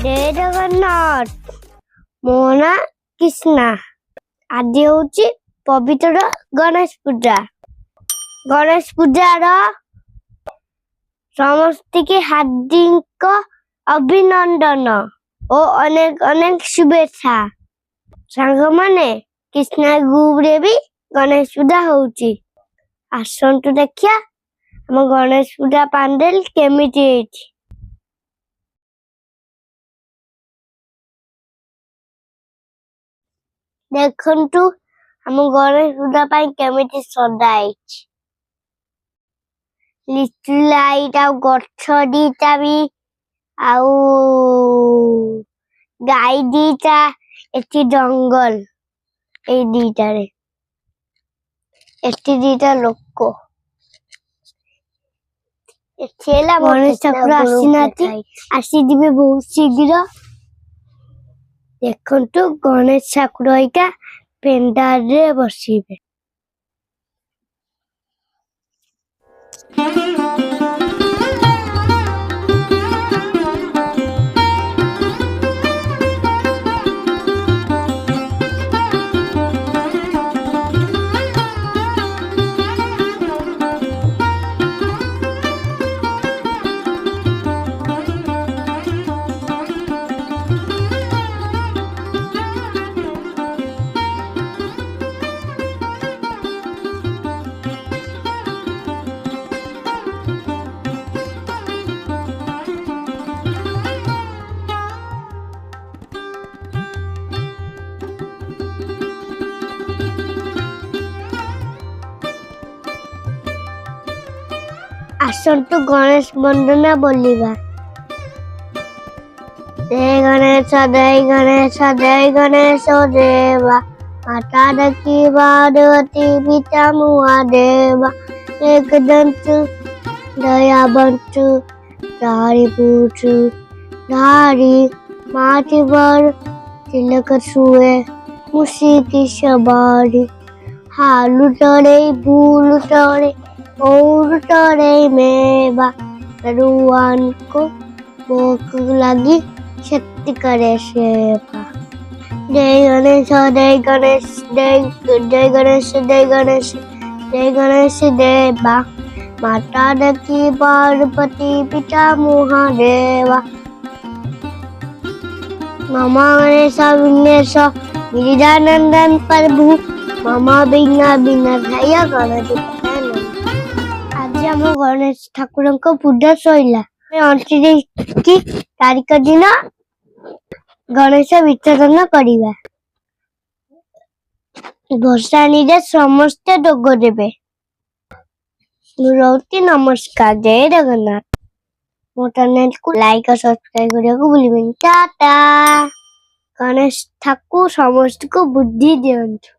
ଜୟ ଜଗନ୍ନାଥ। ମୋ ନାଁ କୃଷ୍ଣା। ଆଜି ହଉଛି ପବିତ୍ର ଗଣେଶ ପୂଜା। ଗଣେଶ ପୂଜାର ସମସ୍ତିକି ହାର୍ଦ୍ଦିକ ଅଭିନନ୍ଦନ ଓ ଅନେକ ଅନେକ ଶୁଭେଚ୍ଛା। ସାଙ୍ଗମାନେ, କୃଷ୍ଣା ଗ୍ରୁପରେ ବି ଗଣେଶ ପୂଜା ହଉଛି। ଆସନ୍ତୁ ଦେଖିଆ ଆମ ଗଣେଶ ପୂଜା ପାଣ୍ଡେଲ କେମିତି ହେଇଛି। ଦେଖନ୍ତୁ ଆମ ଗଣେଶ ପୂଜା ପାଇଁ କେମିତି ସଜା ହେଇଛି। ଲିଚୁ ଲାଇଟ୍ ଆଉ ଗଛ ଦିଟା ବି ଆଉ ଗାଈ ଦିଟା, ଏଠି ଜଙ୍ଗଲ ଏଇ ଦିଟାରେ, ଏଠି ଦିଟା ଲୋକ, ଏଠି ହେଲା ଗଣେଶ ଠାକୁର ଆସିନାହାନ୍ତି, ଆସିଯିବେ ବହୁତ ଶୀଘ୍ର। ଦେଖନ୍ତୁ ଗଣେଶ ଠାକୁର ଏଇଟା ପେଣ୍ଡାଲରେ ବସିବେ। ଆସନ୍ତୁ ଗଣେଶ ବନ୍ଦନା ବୋଲିବା। ଜୟ ଗଣେଶ ଜୟ ଗଣେଶ ଜୟ ଗଣେଶ ଦେବା, ମାତା ଡାକି ପାର୍ବତୀ ପିତା ମହାଦେବା, ଏକଦନ୍ତୁ ଦୟାବନ୍ତୁ धारी पूछू धारी माटी पर तिलक छुए खुशी की सवारी, हालू टरे भूल टरे और टरे मेवा, रुआन को भूख लगी शक्ति करे सेवा। जय गणेश जय गणेश जय गणेश जय गणेश जय गणेश देवा, माता डकी पार्वती पिता महादेवा, ममा गणेश विघ्नेश गिरिजानंदन प्रभु, ममा बिघ्न विनाशाय गणपति। आज आम गणेश ठाकुर पूजा सैला। 29 तारीख दिन गणेश विसर्जन करिबा। भसाणी रे समस्त जोग देबे। नमस्कार, जय जगन्नाथ। मो चैनल को लाइक और सब्सक्राइब करने को भूलिबेनी। टाटा। गणेश ठाकुर समस्त को बुद्धि दियंतु।